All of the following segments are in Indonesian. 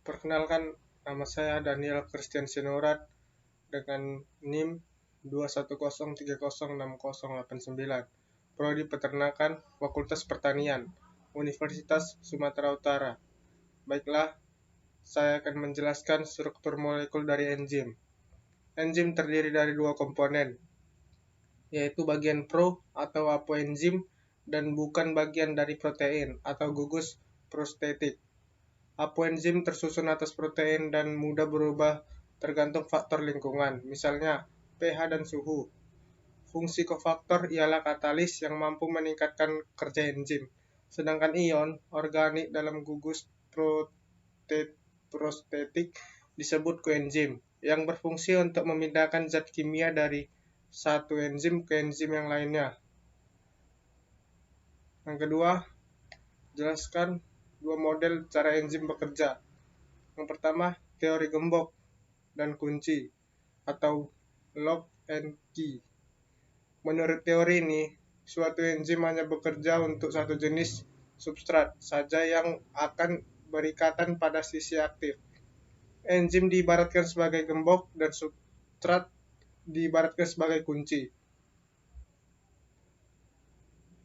Perkenalkan, nama saya Daniel Christian Sinurat dengan NIM 210306089. Prodi Peternakan, Fakultas Pertanian, Universitas Sumatera Utara. Baiklah, saya akan menjelaskan struktur molekul dari enzim. Enzim terdiri dari dua komponen, yaitu bagian pro atau apoenzim dan bukan bagian dari protein atau gugus prostetik. Apoenzim tersusun atas protein dan mudah berubah tergantung faktor lingkungan, misalnya pH dan suhu. Fungsi kofaktor ialah katalis yang mampu meningkatkan kerja enzim, sedangkan ion organik dalam gugus prostetik disebut koenzim, yang berfungsi untuk memindahkan zat kimia dari satu enzim ke enzim yang lainnya. Yang kedua, jelaskan dua model cara enzim bekerja. Yang pertama, teori gembok dan kunci atau lock and key. Menurut teori ini, suatu enzim hanya bekerja untuk satu jenis substrat saja yang akan berikatan pada sisi aktif. Enzim diibaratkan sebagai gembok dan substrat diibaratkan sebagai kunci.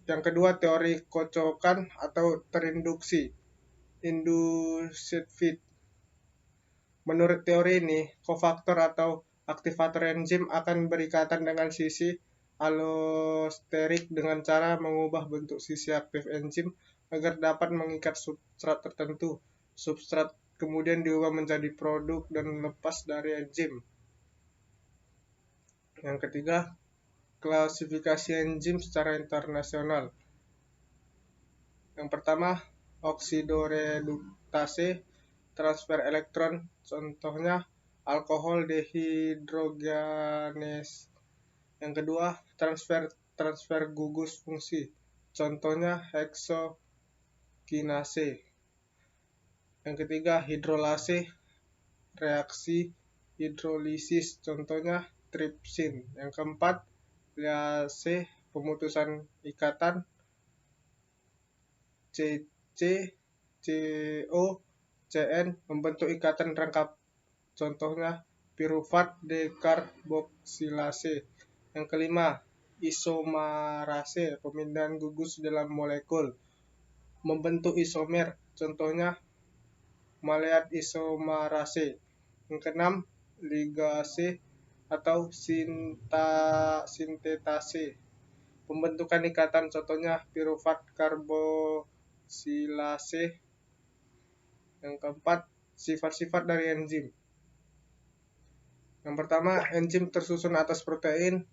Yang kedua, teori kocokan atau terinduksi, induced feed. Menurut teori ini, kofaktor atau aktivator enzim akan berikatan dengan sisi allosterik dengan cara mengubah bentuk sisi aktif enzim agar dapat mengikat substrat tertentu. Substrat kemudian diubah menjadi produk dan lepas dari enzim. Yang ketiga, klasifikasi enzim secara internasional. Yang pertama, oksidoreduktase, transfer elektron, contohnya alkohol dehidrogenase. Yang kedua, transfer gugus fungsi, contohnya heksokinase. Yang ketiga, hidrolase, reaksi hidrolisis, contohnya tripsin. Yang keempat, liase, pemutusan ikatan, CC, CO, CN, membentuk ikatan rangkap, contohnya pirufat dekarboksilase. Yang kelima, isomerase, pemindahan gugus dalam molekul, membentuk isomer, contohnya maleat isomerase. Yang keenam, ligase atau sintetase, pembentukan ikatan, contohnya pirufat karboksilase. Yang keempat, sifat-sifat dari enzim. Yang pertama, enzim tersusun atas protein,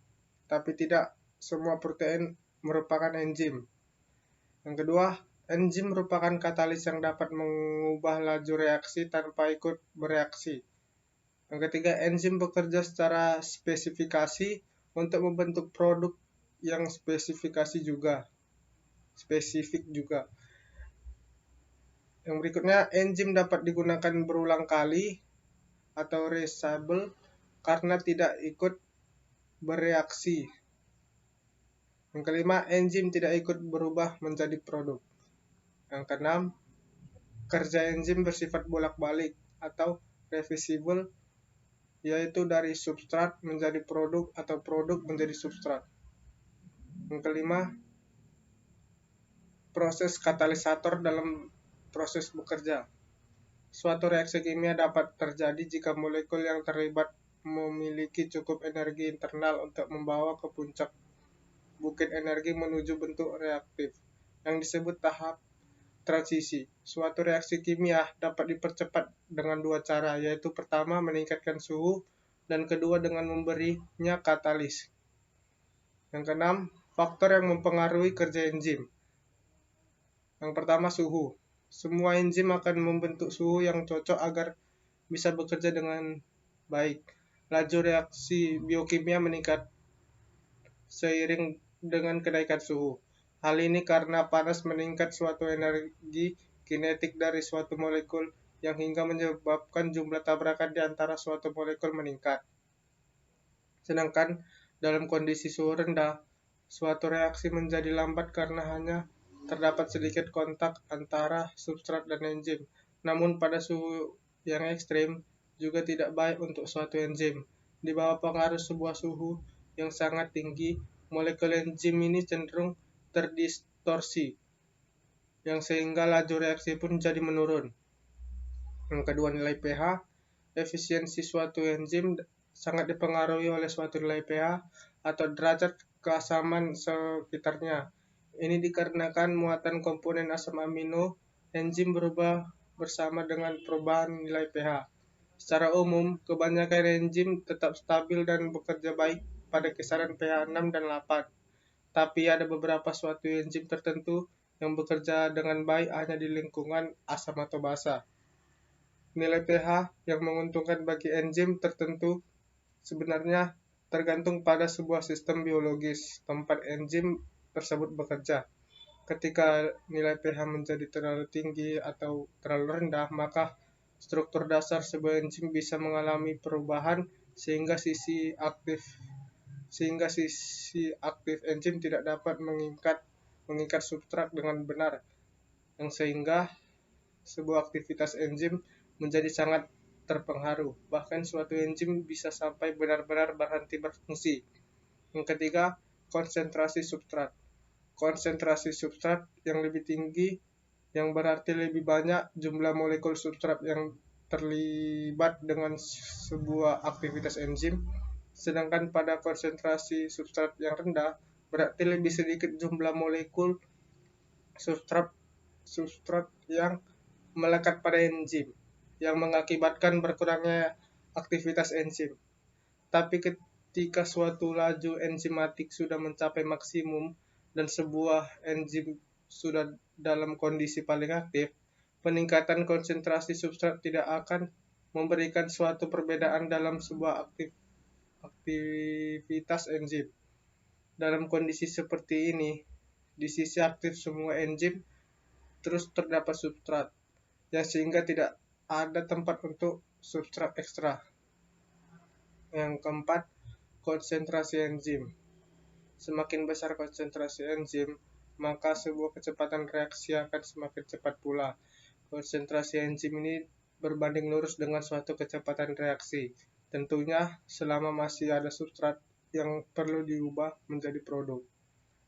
tapi tidak semua protein merupakan enzim. Yang kedua, enzim merupakan katalis yang dapat mengubah laju reaksi tanpa ikut bereaksi. Yang ketiga, enzim bekerja secara spesifikasi untuk membentuk produk yang spesifik juga. Yang berikutnya, enzim dapat digunakan berulang kali atau reusable karena tidak ikut bereaksi. Yang kelima, enzim tidak ikut berubah menjadi produk. Yang keenam, kerja enzim bersifat bolak-balik atau reversible, yaitu dari substrat menjadi produk atau produk menjadi substrat. Yang kelima, proses katalisator dalam proses bekerja. Suatu reaksi kimia dapat terjadi jika molekul yang terlibat memiliki cukup energi internal untuk membawa ke puncak bukit energi menuju bentuk reaktif, yang disebut tahap transisi. Suatu reaksi kimia dapat dipercepat dengan dua cara, yaitu pertama meningkatkan suhu dan kedua dengan memberinya katalis. Yang keenam, faktor yang mempengaruhi kerja enzim. Yang pertama, suhu. Semua enzim akan membentuk suhu yang cocok agar bisa bekerja dengan baik. Laju reaksi biokimia meningkat seiring dengan kenaikan suhu. Hal ini karena panas meningkat suatu energi kinetik dari suatu molekul yang hingga menyebabkan jumlah tabrakan di antara suatu molekul meningkat. Sedangkan dalam kondisi suhu rendah, suatu reaksi menjadi lambat karena hanya terdapat sedikit kontak antara substrat dan enzim. Namun pada suhu yang ekstrim juga tidak baik untuk suatu enzim. Di bawah pengaruh sebuah suhu yang sangat tinggi, molekul enzim ini cenderung terdistorsi, yang sehingga laju reaksi pun jadi menurun. Yang kedua, nilai pH. Efisiensi suatu enzim sangat dipengaruhi oleh suatu nilai pH atau derajat keasaman sekitarnya. Ini dikarenakan muatan komponen asam amino enzim berubah bersama dengan perubahan nilai pH. Secara umum, kebanyakan enzim tetap stabil dan bekerja baik pada kisaran pH 6 dan 8. Tapi ada beberapa suatu enzim tertentu yang bekerja dengan baik hanya di lingkungan asam atau basa. Nilai pH yang menguntungkan bagi enzim tertentu sebenarnya tergantung pada sebuah sistem biologis tempat enzim tersebut bekerja. Ketika nilai pH menjadi terlalu tinggi atau terlalu rendah, maka struktur dasar sebuah enzim bisa mengalami perubahan sehingga sisi aktif enzim tidak dapat mengikat substrat dengan benar, yang sehingga sebuah aktivitas enzim menjadi sangat terpengaruh. Bahkan suatu enzim bisa sampai benar-benar berhenti berfungsi. Yang ketiga, konsentrasi substrat. Konsentrasi substrat yang lebih tinggi yang berarti lebih banyak jumlah molekul substrat yang terlibat dengan sebuah aktivitas enzim, sedangkan pada konsentrasi substrat yang rendah berarti lebih sedikit jumlah molekul substrat yang melekat pada enzim, yang mengakibatkan berkurangnya aktivitas enzim. Tapi ketika suatu laju enzimatik sudah mencapai maksimum dan sebuah enzim sudah dalam kondisi paling aktif, peningkatan konsentrasi substrat tidak akan memberikan suatu perbedaan dalam sebuah aktivitas enzim. Dalam kondisi seperti ini, di sisi aktif semua enzim terus terdapat substrat, yang sehingga tidak ada tempat untuk substrat ekstra. Yang keempat, konsentrasi enzim. Semakin besar konsentrasi enzim, maka sebuah kecepatan reaksi akan semakin cepat pula. Konsentrasi enzim ini berbanding lurus dengan suatu kecepatan reaksi. Tentunya selama masih ada substrat yang perlu diubah menjadi produk.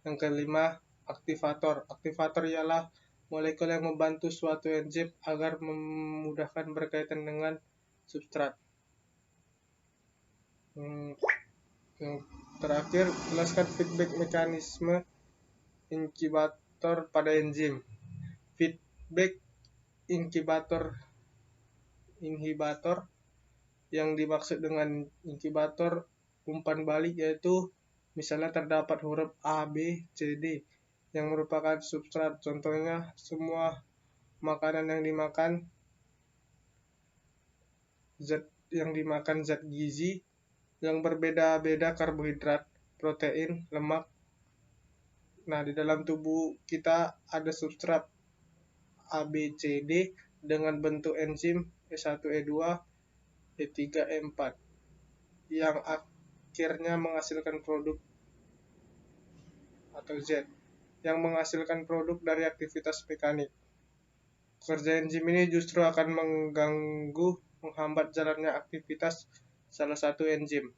Yang kelima, aktivator. Aktivator ialah molekul yang membantu suatu enzim agar memudahkan berkaitan dengan substrat. Yang terakhir, jelaskan feedback mekanisme inhibitor pada enzim. Feedback inhibitor yang dimaksud dengan inhibitor umpan balik yaitu misalnya terdapat huruf A, B, C, D yang merupakan substrat. Contohnya, semua makanan yang dimakan zat gizi yang berbeda-beda karbohidrat, protein, lemak. Nah, di dalam tubuh kita ada substrat A, B, C, D dengan bentuk enzim E1, E2, E3, E4 yang akhirnya menghasilkan produk atau Z yang menghasilkan produk dari aktivitas mekanik. Kerja enzim ini justru akan menghambat jalannya aktivitas salah satu enzim.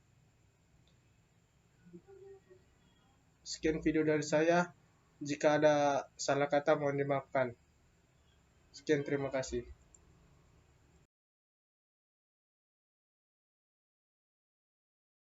Sekian video dari saya. Jika ada salah kata mohon dimaafkan. Sekian, terima kasih.